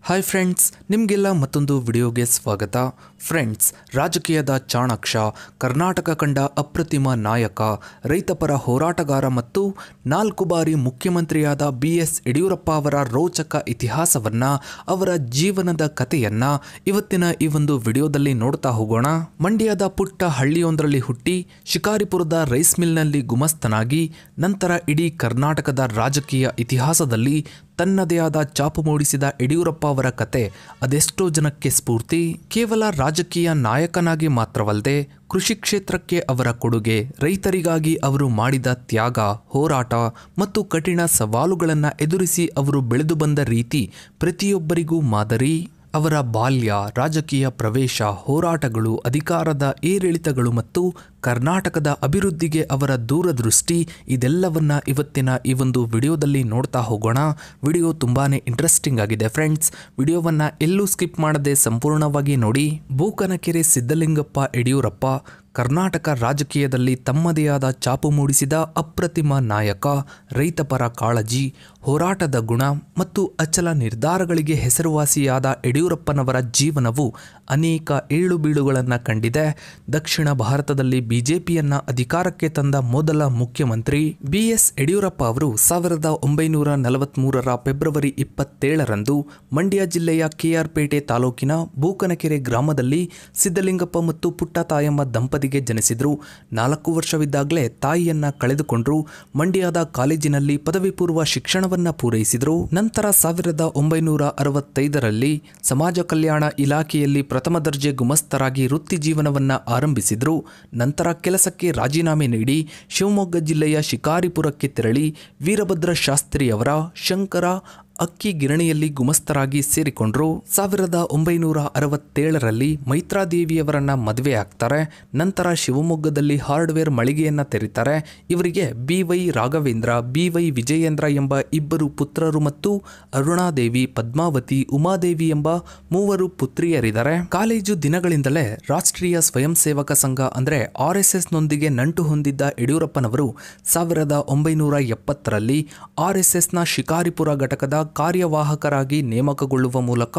Hi friends, ನಿಮಗೆಲ್ಲ ಮತ್ತೊಂದು ವಿಡಿಯೋಗೆ ಸ್ವಾಗತ. ಫ್ರೆಂಡ್ಸ್, ರಾಜಕೀಯದ ಚಾಣಾಕ್ಷ, ಕರ್ನಾಟಕ ಕಂಡ ಅಪ್ರತಿಮ ನಾಯಕ, ರೈತಪರ ಹೋರಾಟಗಾರ ಮತ್ತು 4 ಬಾರಿ ಮುಖ್ಯಮಂತ್ರಿಯಾದ BS ಯಡಿಯೂರಪ್ಪ ಅವರ ರೋಚಕ ಇತಿಹಾಸವನ್ನ, ಅವರ ಜೀವನದ ಕಥೆಯನ್ನ ಇವತ್ತಿನ ಈ ಒಂದು ವಿಡಿಯೋದಲ್ಲಿ ನೋಡ್ತಾ ಹೋಗೋಣ. ಮಂಡ್ಯದ ಪುಟ್ಟ ಹಳ್ಳಿಯೊಂದರಲ್ಲಿ ಹುಟ್ಟಿ ಶಿಕಾರಿಪುರದ ರೈಸ್ ಮಿಲ್ನಲ್ಲಿ ಗುಮಸ್ತನಾಗಿ ನಂತರ ಇಡೀ ಕರ್ನಾಟಕದ ರಾಜಕೀಯ ಇತಿಹಾಸದಲ್ಲಿ ತನ್ನದೇ ಆದ ಛಾಪು ಮೂಡಿಸಿದ ಯಡಿಯೂರಪ್ಪ ಅವರ ಕತೆ ಅದೆಷ್ಟೋ ಜನಕ್ಕೆ ಸ್ಫೂರ್ತಿ. ಕೇವಲ ರಾಜಕೀಯ ನಾಯಕನಾಗಿ ಮಾತ್ರವಲ್ಲದೆ ಕೃಷಿ ಕ್ಷೇತ್ರಕ್ಕೆ ಅವರ ಕೊಡುಗೆ, ರೈತರಿಗಾಗಿ ಅವರು ಮಾಡಿದ ತ್ಯಾಗ, ಹೋರಾಟ ಮತ್ತು ಕಠಿಣ ಸವಾಲುಗಳನ್ನು ಎದುರಿಸಿ ಅವರು ಬೆಳೆದು ಬಂದ ರೀತಿ ಪ್ರತಿಯೊಬ್ಬರಿಗೂ ಮಾದರಿ. ಅವರ ಬಾಲ್ಯ, ರಾಜಕೀಯ ಪ್ರವೇಶ, ಹೋರಾಟಗಳು, ಅಧಿಕಾರದ ಏರಿಳಿತಗಳು ಮತ್ತು ಕರ್ನಾಟಕದ ಅಭಿವೃದ್ಧಿಗೆ ಅವರ ದೂರದೃಷ್ಟಿ, ಇದೆಲ್ಲವನ್ನ ಇವತ್ತಿನ ಈ ಒಂದು ವಿಡಿಯೋದಲ್ಲಿ ನೋಡ್ತಾ ಹೋಗೋಣ. ವಿಡಿಯೋ ತುಂಬಾನೇ ಇಂಟ್ರೆಸ್ಟಿಂಗ್ ಆಗಿದೆ ಫ್ರೆಂಡ್ಸ್. ವಿಡಿಯೋವನ್ನ ಎಲ್ಲೂ ಸ್ಕಿಪ್ ಮಾಡದೆ ಸಂಪೂರ್ಣವಾಗಿ ನೋಡಿ. ಬೂಕನಕೆರೆ ಸಿದ್ದಲಿಂಗಪ್ಪ ಯಡಿಯೂರಪ್ಪ ಕರ್ನಾಟಕ ರಾಜಕೀಯದಲ್ಲಿ ತಮ್ಮದೇ ಆದ ಛಾಪು ಮೂಡಿಸಿದ ಅಪ್ರತಿಮ ನಾಯಕ. ರೈತಪರ ಕಾಳಜಿ, ಹೋರಾಟದ ಗುಣ ಮತ್ತು ಅಚಲ ನಿರ್ಧಾರಗಳಿಗೆ ಹೆಸರುವಾಸಿಯಾದ ಯಡಿಯೂರಪ್ಪನವರ ಜೀವನವು ಅನೇಕ ಏಳುಬೀಳುಗಳನ್ನು ಕಂಡಿದೆ. ದಕ್ಷಿಣ ಭಾರತದಲ್ಲಿ ಬಿಜೆಪಿಯನ್ನ ಅಧಿಕಾರಕ್ಕೆ ತಂದ ಮೊದಲ ಮುಖ್ಯಮಂತ್ರಿ BS ಯಡಿಯೂರಪ್ಪ ಅವರು 1943ರ ಫೆಬ್ರವರಿ 27ರಂದು ಮಂಡ್ಯ ಜಿಲ್ಲೆಯ KR ಪೇಟೆ ತಾಲೂಕಿನ ಬೂಕನಕೆರೆ ಗ್ರಾಮದಲ್ಲಿ ಸಿದ್ದಲಿಂಗಪ್ಪ ಮತ್ತು ಪುಟ್ಟ ತಾಯಮ್ಮ ದಂಪತಿಗೆ ಜನಿಸಿದ್ರು. 4 ವರ್ಷವಿದ್ದಾಗಲೇ ತಾಯಿಯನ್ನ ಕಳೆದುಕೊಂಡ್ರು. ಮಂಡ್ಯದ ಕಾಲೇಜಿನಲ್ಲಿ ಪದವಿ ಪೂರ್ವ ಶಿಕ್ಷಣವನ್ನ ಪೂರೈಸಿದ್ರು. ನಂತರ 1965ರಲ್ಲಿ ಸಮಾಜ ಕಲ್ಯಾಣ ಇಲಾಖೆಯಲ್ಲಿ ಪ್ರಥಮ ದರ್ಜೆ ಗುಮಸ್ತರಾಗಿ ವೃತ್ತಿ ಜೀವನವನ್ನ ಆರಂಭಿಸಿದ್ರು. ನಂತರ ಕೆಲಸಕ್ಕೆ ರಾಜೀನಾಮೆ ನೀಡಿ ಶಿವಮೊಗ್ಗ ಜಿಲ್ಲೆಯ ಶಿಕಾರಿಪುರಕ್ಕೆ ತೆರಳಿ ವೀರಭದ್ರ ಶಾಸ್ತ್ರಿ ಅವರ ಶಂಕರ ಅಕ್ಕಿ ಗಿರಣಿಯಲ್ಲಿ ಗುಮಸ್ತರಾಗಿ ಸೇರಿಕೊಂಡ್ರು. 1967ರಲ್ಲಿ ಮೈತ್ರಾದೇವಿಯವರನ್ನ ಮದುವೆ ಆಗ್ತಾರೆ. ನಂತರ ಶಿವಮೊಗ್ಗದಲ್ಲಿ ಹಾರ್ಡ್ವೇರ್ ಮಳಿಗೆಯನ್ನ ತೆರೀತಾರೆ. ಇವರಿಗೆ BY ರಾಘವೇಂದ್ರ, BY ವಿಜಯೇಂದ್ರ ಎಂಬ 2 ಪುತ್ರರು ಮತ್ತು ಅರುಣಾದೇವಿ, ಪದ್ಮಾವತಿ, ಉಮಾದೇವಿ ಎಂಬ 3 ಪುತ್ರಿಯರಿದ್ದಾರೆ. ಕಾಲೇಜು ದಿನಗಳಿಂದಲೇ ರಾಷ್ಟ್ರೀಯ ಸ್ವಯಂ ಸೇವಕ ಸಂಘ ಅಂದರೆ RSSನೊಂದಿಗೆ ನಂಟು ಹೊಂದಿದ್ದ ಯಡಿಯೂರಪ್ಪನವರು 1970ರಲ್ಲಿ RSSನ ಶಿಕಾರಿಪುರ ಘಟಕದ ಕಾರ್ಯವಾಹಕರಾಗಿ ನೇಮಕಗೊಳ್ಳುವ ಮೂಲಕ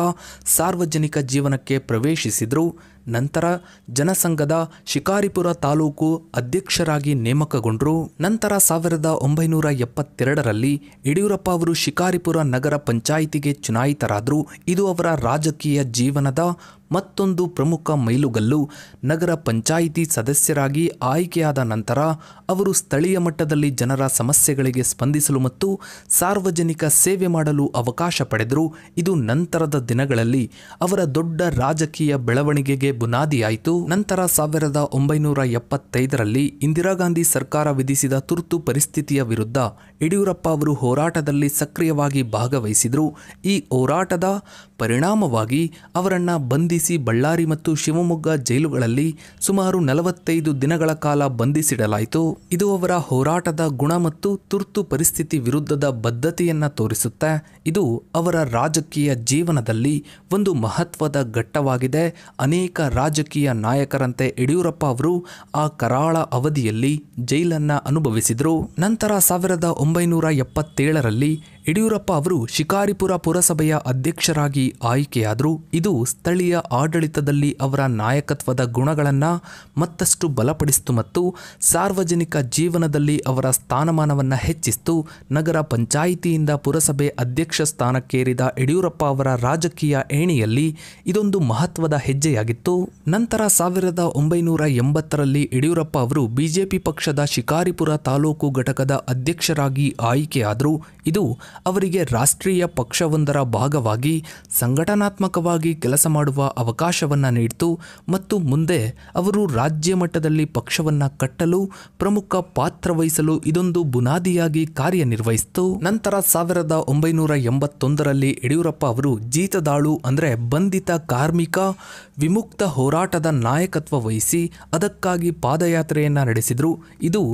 ಸಾರ್ವಜನಿಕ ಜೀವನಕ್ಕೆ ಪ್ರವೇಶಿಸಿದರು. ನಂತರ ಜನಸಂಘದ ಶಿಕಾರಿಪುರ ತಾಲೂಕು ಅಧ್ಯಕ್ಷರಾಗಿ ನೇಮಕಗೊಂಡರು. ನಂತರ 1972ರಲ್ಲಿ ಯಡಿಯೂರಪ್ಪ ಅವರು ಶಿಕಾರಿಪುರ ನಗರ ಪಂಚಾಯಿತಿಗೆ ಚುನಾಯಿತರಾದರು. ಇದು ಅವರ ರಾಜಕೀಯ ಜೀವನದ ಮತ್ತೊಂದು ಪ್ರಮುಖ ಮೈಲುಗಲ್ಲು. ನಗರ ಪಂಚಾಯಿತಿ ಸದಸ್ಯರಾಗಿ ಆಯ್ಕೆಯಾದ ನಂತರ ಅವರು ಸ್ಥಳೀಯ ಮಟ್ಟದಲ್ಲಿ ಜನರ ಸಮಸ್ಯೆಗಳಿಗೆ ಸ್ಪಂದಿಸಲು ಮತ್ತು ಸಾರ್ವಜನಿಕ ಸೇವೆ ಮಾಡಲು ಅವಕಾಶ ಪಡೆದರು. ಇದು ನಂತರದ ದಿನಗಳಲ್ಲಿ ಅವರ ದೊಡ್ಡ ರಾಜಕೀಯ ಬೆಳವಣಿಗೆಗೆ ಬುನಾದಿಯಾಯಿತು. ನಂತರ 1975ರಲ್ಲಿ ಇಂದಿರಾ ಗಾಂಧಿ ಸರ್ಕಾರ ವಿಧಿಸಿದ ತುರ್ತು ಪರಿಸ್ಥಿತಿಯ ವಿರುದ್ಧ ಯಡಿಯೂರಪ್ಪ ಅವರು ಹೋರಾಟದಲ್ಲಿ ಸಕ್ರಿಯವಾಗಿ ಭಾಗವಹಿಸಿದರು. ಈ ಹೋರಾಟದ ಪರಿಣಾಮವಾಗಿ ಅವರನ್ನ ಬಂಧಿಸಿ ಬಳ್ಳಾರಿ ಮತ್ತು ಶಿವಮೊಗ್ಗ ಜೈಲುಗಳಲ್ಲಿ ಸುಮಾರು 45 ದಿನಗಳ ಕಾಲ ಬಂಧಿಸಿಡಲಾಯಿತು. ಇದು ಅವರ ಹೋರಾಟದ ಗುಣ ಮತ್ತು ತುರ್ತು ಪರಿಸ್ಥಿತಿ ವಿರುದ್ಧದ ಬದ್ಧತೆಯನ್ನ ತೋರಿಸುತ್ತೆ. ಇದು ಅವರ ರಾಜಕೀಯ ಜೀವನದಲ್ಲಿ ಒಂದು ಮಹತ್ವದ ಘಟ್ಟವಾಗಿದೆ. ಅನೇಕ ರಾಜಕೀಯ ನಾಯಕರಂತೆ ಯಡಿಯೂರಪ್ಪ ಅವರು ಆ ಕರಾಳ ಅವಧಿಯಲ್ಲಿ ಜೈಲನ್ನ ಅನುಭವಿಸಿದರು. ನಂತರ 1977ರಲ್ಲಿ ಯಡಿಯೂರಪ್ಪ ಅವರು ಶಿಕಾರಿಪುರ ಪುರಸಭೆಯ ಅಧ್ಯಕ್ಷರಾಗಿ ಆಯ್ಕೆಯಾದರು. ಇದು ಸ್ಥಳೀಯ ಆಡಳಿತದಲ್ಲಿ ಅವರ ನಾಯಕತ್ವದ ಗುಣಗಳನ್ನು ಮತ್ತಷ್ಟು ಬಲಪಡಿಸಿತು ಮತ್ತು ಸಾರ್ವಜನಿಕ ಜೀವನದಲ್ಲಿ ಅವರ ಸ್ಥಾನಮಾನವನ್ನು ಹೆಚ್ಚಿಸಿತು. ನಗರ ಪಂಚಾಯಿತಿಯಿಂದ ಪುರಸಭೆ ಅಧ್ಯಕ್ಷ ಸ್ಥಾನಕ್ಕೇರಿದ ಯಡಿಯೂರಪ್ಪ ಅವರ ರಾಜಕೀಯ ಏಣಿಯಲ್ಲಿ ಇದೊಂದು ಮಹತ್ವದ ಹೆಜ್ಜೆಯಾಗಿತ್ತು. ನಂತರ 1980ರಲ್ಲಿ ಯಡಿಯೂರಪ್ಪ ಅವರು ಬಿಜೆಪಿ ಪಕ್ಷದ ಶಿಕಾರಿಪುರ ತಾಲೂಕು ಘಟಕದ ಅಧ್ಯಕ್ಷರಾಗಿ ಆಯ್ಕೆಯಾದರು. ಇದು ಅವರಿಗೆ ರಾಷ್ಟ್ರೀಯ ಪಕ್ಷವೊಂದರ ಭಾಗವಾಗಿ ಸಂಘಟನಾತ್ಮಕವಾಗಿ ಕೆಲಸ ಮಾಡುವ ಅವಕಾಶವನ್ನು ನೀಡಿತು ಮತ್ತು ಮುಂದೆ ಅವರು ರಾಜ್ಯ ಮಟ್ಟದಲ್ಲಿ ಪಕ್ಷವನ್ನು ಕಟ್ಟಲು ಪ್ರಮುಖ ಪಾತ್ರ ವಹಿಸಲು ಇದೊಂದು ಬುನಾದಿಯಾಗಿ ಕಾರ್ಯನಿರ್ವಹಿಸಿತು. ನಂತರ 1981ರಲ್ಲಿ ಯಡಿಯೂರಪ್ಪ ಅವರು ಜೀತದಾಳು ಅಂದರೆ ಬಂಧಿತ ಕಾರ್ಮಿಕ ವಿಮುಕ್ತ ಹೋರಾಟದ ನಾಯಕತ್ವ ವಹಿಸಿ ಅದಕ್ಕಾಗಿ ಪಾದಯಾತ್ರೆಯನ್ನು ನಡೆಸಿದರು. ಇದು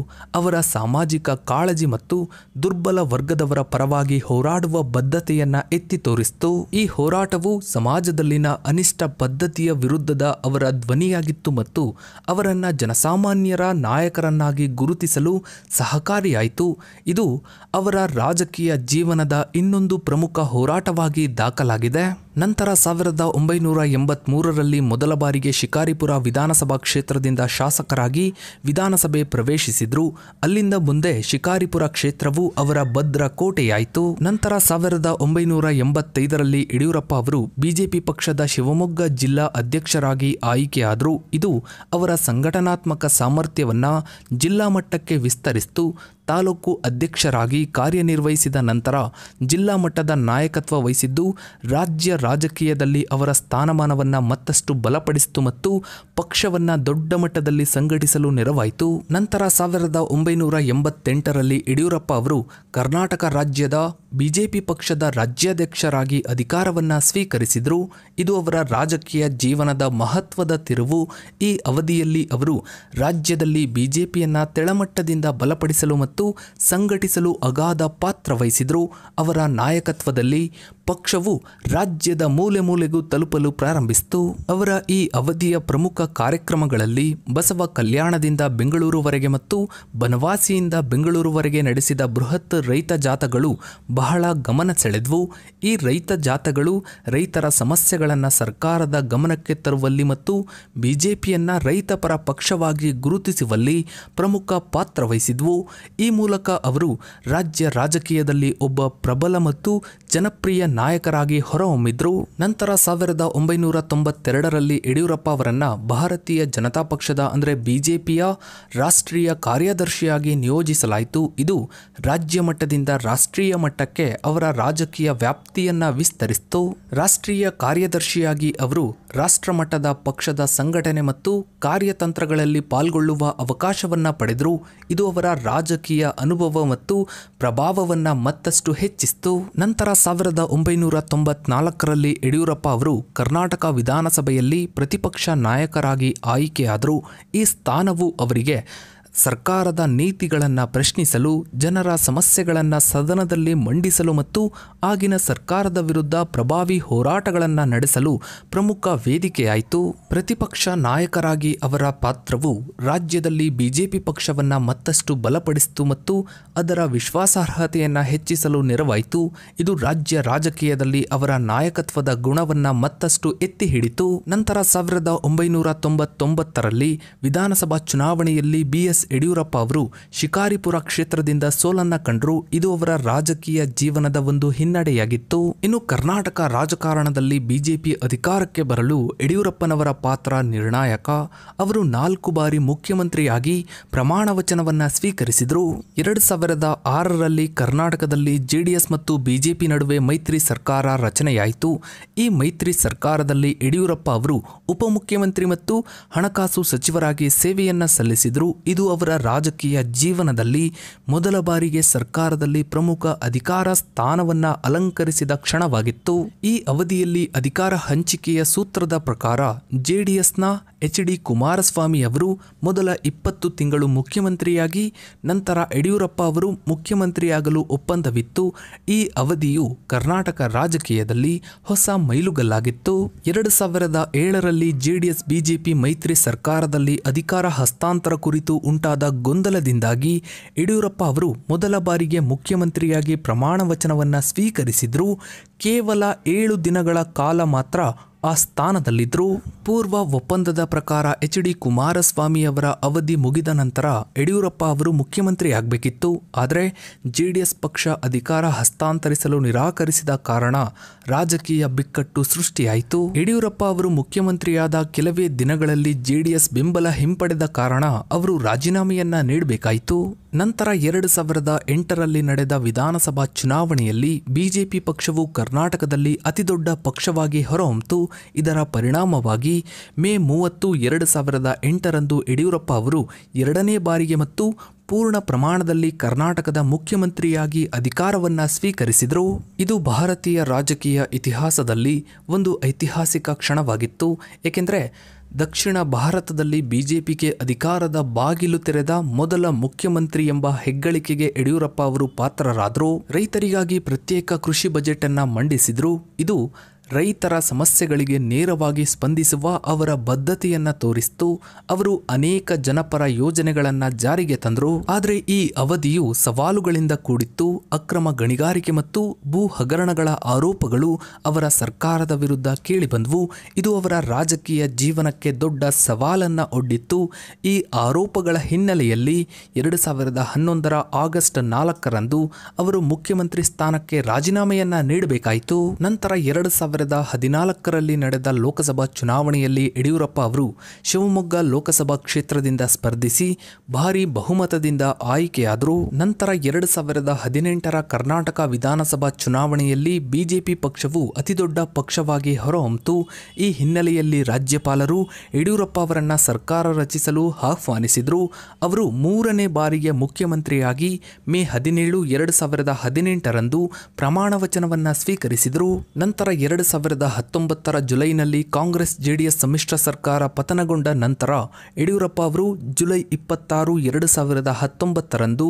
ಅವರ ಸಾಮಾಜಿಕ ಕಾಳಜಿ ಮತ್ತು ದುರ್ಬಲ ವರ್ಗದವರ ಪರವಾಗಿ ಪರವಾಗಿ ಹೋರಾಡುವ ಬದ್ಧತೆಯನ್ನ ಎತ್ತಿ ತೋರಿಸಿತು. ಈ ಹೋರಾಟವು ಸಮಾಜದಲ್ಲಿನ ಅನಿಷ್ಟ ಪದ್ಧತಿಯ ವಿರುದ್ಧದ ಅವರ ಧ್ವನಿಯಾಗಿತ್ತು ಮತ್ತು ಅವರನ್ನ ಜನಸಾಮಾನ್ಯರ ನಾಯಕರನ್ನಾಗಿ ಗುರುತಿಸಲು ಸಹಕಾರಿಯಾಯಿತು. ಇದು ಅವರ ರಾಜಕೀಯ ಜೀವನದ ಇನ್ನೊಂದು ಪ್ರಮುಖ ಹೋರಾಟವಾಗಿ ದಾಖಲಾಗಿದೆ. ನಂತರ 1983ರಲ್ಲಿ ಮೊದಲ ಬಾರಿಗೆ ಶಿಕಾರಿಪುರ ವಿಧಾನಸಭಾ ಕ್ಷೇತ್ರದಿಂದ ಶಾಸಕರಾಗಿ ವಿಧಾನಸಭೆ ಪ್ರವೇಶಿಸಿದ್ರು. ಅಲ್ಲಿಂದ ಮುಂದೆ ಶಿಕಾರಿಪುರ ಕ್ಷೇತ್ರವು ಅವರ ಭದ್ರ ಕೋಟೆಯಾಯಿತು. ನಂತರ 1985ರಲ್ಲಿ ಯಡಿಯೂರಪ್ಪ ಅವರು ಬಿಜೆಪಿ ಪಕ್ಷದ ಶಿವಮೊಗ್ಗ ಜಿಲ್ಲಾ ಅಧ್ಯಕ್ಷರಾಗಿ ಆಯ್ಕೆಯಾದರು. ಇದು ಅವರ ಸಂಘಟನಾತ್ಮಕ ಸಾಮರ್ಥ್ಯವನ್ನ ಜಿಲ್ಲಾ ಮಟ್ಟಕ್ಕೆ ವಿಸ್ತರಿಸಿತು. ತಾಲೂಕು ಅಧ್ಯಕ್ಷರಾಗಿ ಕಾರ್ಯನಿರ್ವಹಿಸಿದ ನಂತರ ಜಿಲ್ಲಾ ಮಟ್ಟದ ನಾಯಕತ್ವ ವಹಿಸಿದ್ದು ರಾಜ್ಯ ರಾಜಕೀಯದಲ್ಲಿ ಅವರ ಸ್ಥಾನಮಾನವನ್ನು ಮತ್ತಷ್ಟು ಬಲಪಡಿಸಿತು ಮತ್ತು ಪಕ್ಷವನ್ನು ದೊಡ್ಡ ಮಟ್ಟದಲ್ಲಿ ಸಂಘಟಿಸಲು ನೆರವಾಯಿತು. ನಂತರ 1988ರಲ್ಲಿ ಯಡಿಯೂರಪ್ಪ ಅವರು ಕರ್ನಾಟಕ ರಾಜ್ಯದ ಬಿಜೆಪಿ ಪಕ್ಷದ ರಾಜ್ಯಾಧ್ಯಕ್ಷರಾಗಿ ಅಧಿಕಾರವನ್ನು ಸ್ವೀಕರಿಸಿದರು. ಇದು ಅವರ ರಾಜಕೀಯ ಜೀವನದ ಮಹತ್ವದ ತಿರುವು. ಈ ಅವಧಿಯಲ್ಲಿ ಅವರು ರಾಜ್ಯದಲ್ಲಿ ಬಿಜೆಪಿಯನ್ನು ತೆಳಮಟ್ಟದಿಂದ ಬಲಪಡಿಸಲು ಮತ್ತು ಸಂಘಟಿಸಲು ಅಗಾಧ ಪಾತ್ರ ವಹಿಸಿದರು. ಅವರ ನಾಯಕತ್ವದಲ್ಲಿ ಪಕ್ಷವು ರಾಜ್ಯದ ಮೂಲೆ ಮೂಲೆಗೂ ತಲುಪಲು ಪ್ರಾರಂಭಿಸಿತು. ಅವರ ಈ ಅವಧಿಯ ಪ್ರಮುಖ ಕಾರ್ಯಕ್ರಮಗಳಲ್ಲಿ ಬಸವ ಕಲ್ಯಾಣದಿಂದ ಬೆಂಗಳೂರುವರೆಗೆ ಮತ್ತು ಬನವಾಸಿಯಿಂದ ಬೆಂಗಳೂರುವರೆಗೆ ನಡೆಸಿದ ಬೃಹತ್ ರೈತ ಜಾಥಾಗಳು ಬಹಳ ಗಮನ ಸೆಳೆದವು. ಈ ರೈತ ಜಾಥಾಗಳು ರೈತರ ಸಮಸ್ಯೆಗಳನ್ನು ಸರ್ಕಾರದ ಗಮನಕ್ಕೆ ತರುವಲ್ಲಿ ಮತ್ತು ಬಿಜೆಪಿಯನ್ನ ರೈತಪರ ಪಕ್ಷವಾಗಿ ಗುರುತಿಸುವಲ್ಲಿ ಪ್ರಮುಖ ಪಾತ್ರ ವಹಿಸಿದ್ವು. ಈ ಮೂಲಕ ಅವರು ರಾಜ್ಯ ರಾಜಕೀಯದಲ್ಲಿ ಒಬ್ಬ ಪ್ರಬಲ ಮತ್ತು ಜನಪ್ರಿಯ ನಾಯಕರಾಗಿ ಹೊರಹೊಮ್ಮಿದ್ರು. ನಂತರ 1992ರಲ್ಲಿ ಯಡಿಯೂರಪ್ಪ ಅವರನ್ನ ಭಾರತೀಯ ಜನತಾ ಪಕ್ಷದ ಅಂದರೆ ಬಿಜೆಪಿಯ ರಾಷ್ಟ್ರೀಯ ಕಾರ್ಯದರ್ಶಿಯಾಗಿ ನಿಯೋಜಿಸಲಾಯಿತು. ಇದು ರಾಜ್ಯ ಮಟ್ಟದಿಂದ ರಾಷ್ಟ್ರೀಯ ಮಟ್ಟಕ್ಕೆ ಅವರ ರಾಜಕೀಯ ವ್ಯಾಪ್ತಿಯನ್ನ ವಿಸ್ತರಿಸಿತು. ರಾಷ್ಟ್ರೀಯ ಕಾರ್ಯದರ್ಶಿಯಾಗಿ ಅವರು ರಾಷ್ಟ್ರ ಮಟ್ಟದ ಪಕ್ಷದ ಸಂಘಟನೆ ಮತ್ತು ಕಾರ್ಯತಂತ್ರಗಳಲ್ಲಿ ಪಾಲ್ಗೊಳ್ಳುವ ಅವಕಾಶವನ್ನ ಪಡೆದರು. ಇದು ಅವರ ರಾಜಕೀಯ ಅನುಭವ ಮತ್ತು ಪ್ರಭಾವವನ್ನ ಮತ್ತಷ್ಟು ಹೆಚ್ಚಿಸಿತು. ನಂತರ 1994ರಲ್ಲಿ ಯಡಿಯೂರಪ್ಪ ಅವರು ಕರ್ನಾಟಕ ವಿಧಾನಸಭೆಯಲ್ಲಿ ಪ್ರತಿಪಕ್ಷ ನಾಯಕರಾಗಿ ಆಯ್ಕೆಯಾದರು. ಈ ಸ್ಥಾನವು ಅವರಿಗೆ ಸರ್ಕಾರದ ನೀತಿಗಳನ್ನು ಪ್ರಶ್ನಿಸಲು, ಜನರ ಸಮಸ್ಯೆಗಳನ್ನು ಸದನದಲ್ಲಿ ಮಂಡಿಸಲು ಮತ್ತು ಆಗಿನ ಸರ್ಕಾರದ ವಿರುದ್ಧ ಪ್ರಭಾವಿ ಹೋರಾಟಗಳನ್ನು ನಡೆಸಲು ಪ್ರಮುಖ ವೇದಿಕೆಯಾಯಿತು. ಪ್ರತಿಪಕ್ಷ ನಾಯಕರಾಗಿ ಅವರ ಪಾತ್ರವು ರಾಜ್ಯದಲ್ಲಿ ಬಿಜೆಪಿ ಪಕ್ಷವನ್ನು ಮತ್ತಷ್ಟು ಬಲಪಡಿಸಿತು ಮತ್ತು ಅದರ ವಿಶ್ವಾಸಾರ್ಹತೆಯನ್ನು ಹೆಚ್ಚಿಸಲು ನೆರವಾಯಿತು. ಇದು ರಾಜ್ಯ ರಾಜಕೀಯದಲ್ಲಿ ಅವರ ನಾಯಕತ್ವದ ಗುಣವನ್ನು ಮತ್ತಷ್ಟು ಎತ್ತಿ ಹಿಡಿತು. ನಂತರ 1999ರಲ್ಲಿ ವಿಧಾನಸಭಾ ಚುನಾವಣೆಯಲ್ಲಿ BS ಯಡಿಯೂರಪ್ಪ ಅವರು ಶಿಕಾರಿಪುರ ಕ್ಷೇತ್ರದಿಂದ ಸೋಲನ್ನ ಕಂಡರು. ಇದು ಅವರ ರಾಜಕೀಯ ಜೀವನದ ಒಂದು ಹಿನ್ನಡೆಯಾಗಿತ್ತು. ಇನ್ನು ಕರ್ನಾಟಕ ರಾಜಕಾರಣದಲ್ಲಿ ಬಿಜೆಪಿ ಅಧಿಕಾರಕ್ಕೆ ಬರಲು ಯಡಿಯೂರಪ್ಪನವರ ಪಾತ್ರ ನಿರ್ಣಾಯಕ. ಅವರು 4 ಬಾರಿ ಮುಖ್ಯಮಂತ್ರಿಯಾಗಿ ಪ್ರಮಾಣ ವಚನವನ್ನ ಸ್ವೀಕರಿಸಿದರು. 2006ರಲ್ಲಿ ಕರ್ನಾಟಕದಲ್ಲಿ JDS ಮತ್ತು ಬಿಜೆಪಿ ನಡುವೆ ಮೈತ್ರಿ ಸರ್ಕಾರ ರಚನೆಯಾಯಿತು. ಈ ಮೈತ್ರಿ ಸರ್ಕಾರದಲ್ಲಿ ಯಡಿಯೂರಪ್ಪ ಅವರು ಉಪಮುಖ್ಯಮಂತ್ರಿ ಮತ್ತು ಹಣಕಾಸು ಸಚಿವರಾಗಿ ಸೇವೆಯನ್ನ ಸಲ್ಲಿಸಿದರು. ಇದು ಅವರ ರಾಜಕೀಯ ಜೀವನದಲ್ಲಿ ಮೊದಲ ಬಾರಿಗೆ ಸರ್ಕಾರದಲ್ಲಿ ಪ್ರಮುಖ ಅಧಿಕಾರ ಸ್ಥಾನವನ್ನ ಅಲಂಕರಿಸಿದ ಕ್ಷಣವಾಗಿತ್ತು. ಈ ಅವಧಿಯಲ್ಲಿ ಅಧಿಕಾರ ಹಂಚಿಕೆಯ ಸೂತ್ರದ ಪ್ರಕಾರ JDSನ HD ಕುಮಾರಸ್ವಾಮಿ ಅವರು ಮೊದಲ 20 ತಿಂಗಳು ಮುಖ್ಯಮಂತ್ರಿಯಾಗಿ, ನಂತರ ಯಡಿಯೂರಪ್ಪ ಅವರು ಮುಖ್ಯಮಂತ್ರಿಯಾಗಲು ಒಪ್ಪಂದವಿತ್ತು. ಈ ಅವಧಿಯು ಕರ್ನಾಟಕ ರಾಜಕೀಯದಲ್ಲಿ ಹೊಸ ಮೈಲುಗಲ್ಲಾಗಿತ್ತು. 2007ರಲ್ಲಿ JDS ಬಿಜೆಪಿ ಮೈತ್ರಿ ಸರ್ಕಾರದಲ್ಲಿ ಅಧಿಕಾರ ಹಸ್ತಾಂತರ ಕುರಿತು ಉಂಟಾದ ಗೊಂದಲದಿಂದಾಗಿ ಯಡಿಯೂರಪ್ಪ ಅವರು ಮೊದಲ ಬಾರಿಗೆ ಮುಖ್ಯಮಂತ್ರಿಯಾಗಿ ಪ್ರಮಾಣ ವಚನವನ್ನ ಸ್ವೀಕರಿಸಿದ್ರು. ಕೇವಲ 7 ದಿನಗಳ ಕಾಲ ಮಾತ್ರ ಆ ಸ್ಥಾನದಲ್ಲಿದ್ದರು. ಪೂರ್ವ ಒಪ್ಪಂದದ ಪ್ರಕಾರ HD ಕುಮಾರಸ್ವಾಮಿ ಅವರ ಅವಧಿ ಮುಗಿದ ನಂತರ ಯಡಿಯೂರಪ್ಪ ಅವರು ಮುಖ್ಯಮಂತ್ರಿ ಆಗಬೇಕಿತ್ತು. ಆದರೆ JDS ಪಕ್ಷ ಅಧಿಕಾರ ಹಸ್ತಾಂತರಿಸಲು ನಿರಾಕರಿಸಿದ ಕಾರಣ ರಾಜಕೀಯ ಬಿಕ್ಕಟ್ಟು ಸೃಷ್ಟಿಯಾಯಿತು. ಯಡಿಯೂರಪ್ಪ ಅವರು ಮುಖ್ಯಮಂತ್ರಿಯಾದ ಕೆಲವೇ ದಿನಗಳಲ್ಲಿ JDS ಬೆಂಬಲ ಹಿಂಪಡೆದ ಕಾರಣ ಅವರು ರಾಜೀನಾಮೆಯನ್ನ ನೀಡಬೇಕಾಯಿತು. ನಂತರ 2008ರಲ್ಲಿ ನಡೆದ ವಿಧಾನಸಭಾ ಚುನಾವಣೆಯಲ್ಲಿ ಬಿಜೆಪಿ ಪಕ್ಷವು ಕರ್ನಾಟಕದಲ್ಲಿ ಅತಿದೊಡ್ಡ ಪಕ್ಷವಾಗಿ ಹೊರಹೊಮ್ಮಿತು. ಇದರ ಪರಿಣಾಮವಾಗಿ ಮುಖ್ಯಮಂತ್ರಿಯಾಗಿ ಮೇ 30, 2008ರಂದು ಯಡಿಯೂರಪ್ಪ ಅವರು ಎರಡನೇ ಬಾರಿಗೆ ಮತ್ತು ಪೂರ್ಣ ಪ್ರಮಾಣದಲ್ಲಿ ಕರ್ನಾಟಕದ ಮುಖ್ಯಮಂತ್ರಿಯಾಗಿ ಅಧಿಕಾರವನ್ನ ಸ್ವೀಕರಿಸಿದರು. ಇದು ಭಾರತೀಯ ರಾಜಕೀಯ ಇತಿಹಾಸದಲ್ಲಿ ಒಂದು ಐತಿಹಾಸಿಕ ಕ್ಷಣವಾಗಿತ್ತು. ಏಕೆಂದರೆ ದಕ್ಷಿಣ ಭಾರತದಲ್ಲಿ ಬಿಜೆಪಿಗೆ ಅಧಿಕಾರದ ಬಾಗಿಲು ತೆರೆದ ಮೊದಲ ಮುಖ್ಯಮಂತ್ರಿ ಎಂಬ ಹೆಗ್ಗಳಿಕೆಗೆ ಯಡಿಯೂರಪ್ಪ ಅವರು ಪಾತ್ರರಾದರು. ರೈತರಿಗಾಗಿ ಪ್ರತ್ಯೇಕ ಕೃಷಿ ಬಜೆಟ್ ಅನ್ನ ಮಂಡಿಸಿದರು. ಇದು ರೈತರ ಸಮಸ್ಯೆಗಳಿಗೆ ನೇರವಾಗಿ ಸ್ಪಂದಿಸುವ ಅವರ ಬದ್ಧತೆಯನ್ನ ತೋರಿಸಿತು. ಅವರು ಅನೇಕ ಜನಪರ ಯೋಜನೆಗಳನ್ನ ಜಾರಿಗೆ ತಂದರು. ಆದರೆ ಈ ಅವಧಿಯು ಸವಾಲುಗಳಿಂದ ಕೂಡಿತ್ತು. ಅಕ್ರಮ ಗಣಿಗಾರಿಕೆ ಮತ್ತು ಭೂ ಹಗರಣಗಳ ಆರೋಪಗಳು ಅವರ ಸರ್ಕಾರದ ವಿರುದ್ಧ ಕೇಳಿಬಂದವು. ಇದು ಅವರ ರಾಜಕೀಯ ಜೀವನಕ್ಕೆ ದೊಡ್ಡ ಸವಾಲನ್ನ ಒಡ್ಡಿತ್ತು. ಈ ಆರೋಪಗಳ ಹಿನ್ನೆಲೆಯಲ್ಲಿ 2011ರ ಆಗಸ್ಟ್ 4ರಂದು ಅವರು ಮುಖ್ಯಮಂತ್ರಿ ಸ್ಥಾನಕ್ಕೆ ರಾಜೀನಾಮೆಯನ್ನ ನೀಡಬೇಕಾಯಿತು. ನಂತರ 2014ರಲ್ಲಿ ನಡೆದ ಲೋಕಸಭಾ ಚುನಾವಣೆಯಲ್ಲಿ ಯಡಿಯೂರಪ್ಪ ಅವರು ಶಿವಮೊಗ್ಗ ಲೋಕಸಭಾ ಕ್ಷೇತ್ರದಿಂದ ಸ್ಪರ್ಧಿಸಿ ಭಾರೀ ಬಹುಮತದಿಂದ ಆಯ್ಕೆಯಾದರು. ನಂತರ 2018ರ ಕರ್ನಾಟಕ ವಿಧಾನಸಭಾ ಚುನಾವಣೆಯಲ್ಲಿ ಬಿಜೆಪಿ ಪಕ್ಷವು ಅತಿದೊಡ್ಡ ಪಕ್ಷವಾಗಿ ಹೊರಹೊಮ್ಮಿತು. ಈ ಹಿನ್ನೆಲೆಯಲ್ಲಿ ರಾಜ್ಯಪಾಲರು ಯಡಿಯೂರಪ್ಪ ಅವರನ್ನ ಸರ್ಕಾರ ರಚಿಸಲು ಆಹ್ವಾನಿಸಿದರು. ಅವರು 3ನೇ ಬಾರಿಗೆ ಮುಖ್ಯಮಂತ್ರಿಯಾಗಿ ಮೇ 17, 2018ರಂದು ಪ್ರಮಾಣ ವಚನವನ್ನ ಸ್ವೀಕರಿಸಿದರು. ನಂತರ 2019ರ ಜುಲೈನಲ್ಲಿ ಕಾಂಗ್ರೆಸ್ ಜೆಡಿಎಸ್ ಸಮ್ಮಿಶ್ರ ಸರ್ಕಾರ ಪತನಗೊಂಡ ನಂತರ ಯಡಿಯೂರಪ್ಪ ಅವರು ಜುಲೈ 26, 2019ರಂದು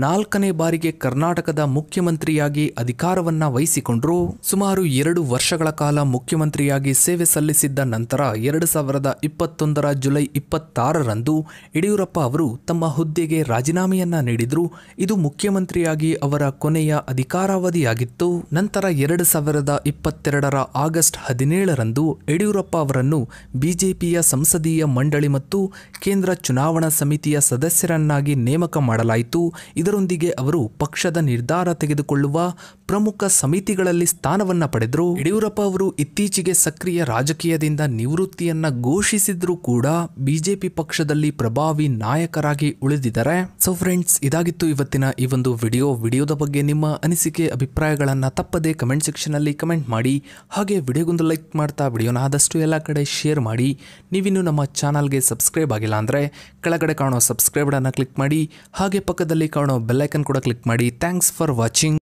4ನೇ ಬಾರಿಗೆ ಕರ್ನಾಟಕದ ಮುಖ್ಯಮಂತ್ರಿಯಾಗಿ ಅಧಿಕಾರವನ್ನ ವಹಿಸಿಕೊಂಡರು. ಸುಮಾರು 2 ವರ್ಷಗಳ ಕಾಲ ಮುಖ್ಯಮಂತ್ರಿಯಾಗಿ ಸೇವೆ ಸಲ್ಲಿಸಿದ್ದ ನಂತರ 2021ರ ಜುಲೈ 26ರಂದು ಯಡಿಯೂರಪ್ಪ ಅವರು ತಮ್ಮ ಹುದ್ದೆಗೆ ರಾಜೀನಾಮೆಯನ್ನ ನೀಡಿದರು. ಇದು ಮುಖ್ಯಮಂತ್ರಿಯಾಗಿ ಅವರ ಕೊನೆಯ ಅಧಿಕಾರಾವಧಿಯಾಗಿತ್ತು. ನಂತರ 2022ರ ಆಗಸ್ಟ್ 17ರಂದು ಯಡಿಯೂರಪ್ಪ ಅವರನ್ನು ಬಿಜೆಪಿಯ ಸಂಸದೀಯ ಮಂಡಳಿ ಮತ್ತು ಕೇಂದ್ರ ಚುನಾವಣಾ ಸಮಿತಿಯ ಸದಸ್ಯರನ್ನಾಗಿ ನೇಮಕ ಮಾಡಲಾಯಿತು. ಇದರೊಂದಿಗೆ ಅವರು ಪಕ್ಷದ ನಿರ್ಧಾರ ತೆಗೆದುಕೊಳ್ಳುವ ಪ್ರಮುಖ ಸಮಿತಿಗಳಲ್ಲಿ ಸ್ಥಾನವನ್ನ ಪಡೆದರು. ಯಡಿಯೂರಪ್ಪ ಅವರು ಇತ್ತೀಚೆಗೆ ಸಕ್ರಿಯ ರಾಜಕೀಯದಿಂದ ನಿವೃತ್ತಿಯನ್ನ ಘೋಷಿಸಿದ್ರು ಕೂಡ ಬಿಜೆಪಿ ಪಕ್ಷದಲ್ಲಿ ಪ್ರಭಾವಿ ನಾಯಕರಾಗಿ ಉಳಿದಿದ್ದಾರೆ. ಸೊ ಫ್ರೆಂಡ್ಸ್, ಇದಾಗಿತ್ತು ಇವತ್ತಿನ ಈ ಒಂದು ವಿಡಿಯೋದ ಬಗ್ಗೆ ನಿಮ್ಮ ಅನಿಸಿಕೆ ಅಭಿಪ್ರಾಯಗಳನ್ನ ತಪ್ಪದೆ ಕಮೆಂಟ್ ಸೆಕ್ಷನ್ ಅಲ್ಲಿ ಕಮೆಂಟ್ ಮಾಡಿ. ಹಾಗೆ ವಿಡಿಯೋಗೊಂದು ಲೈಕ್ ಮಾಡ್ತಾ ವಿಡಿಯೋನ ಆದಷ್ಟು ಎಲ್ಲ ಕಡೆ ಶೇರ್ ಮಾಡಿ. ನೀವಿನ್ನು ನಮ್ಮ ಚಾನಲ್ಗೆ ಸಬ್ಸ್ಕ್ರೈಬ್ ಆಗಿಲ್ಲ ಅಂದರೆ ಕೆಳಗಡೆ ಕಾಣೋ ಸಬ್ಸ್ಕ್ರೈಬ್ ಬಟನ್ನ ಕ್ಲಿಕ್ ಮಾಡಿ. ಹಾಗೆ ಪಕ್ಕದಲ್ಲಿ ಕಾಣೋ ಬೆಲ್ ಐಕನ್ ಕೂಡ ಕ್ಲಿಕ್ ಮಾಡಿ. Thanks for watching.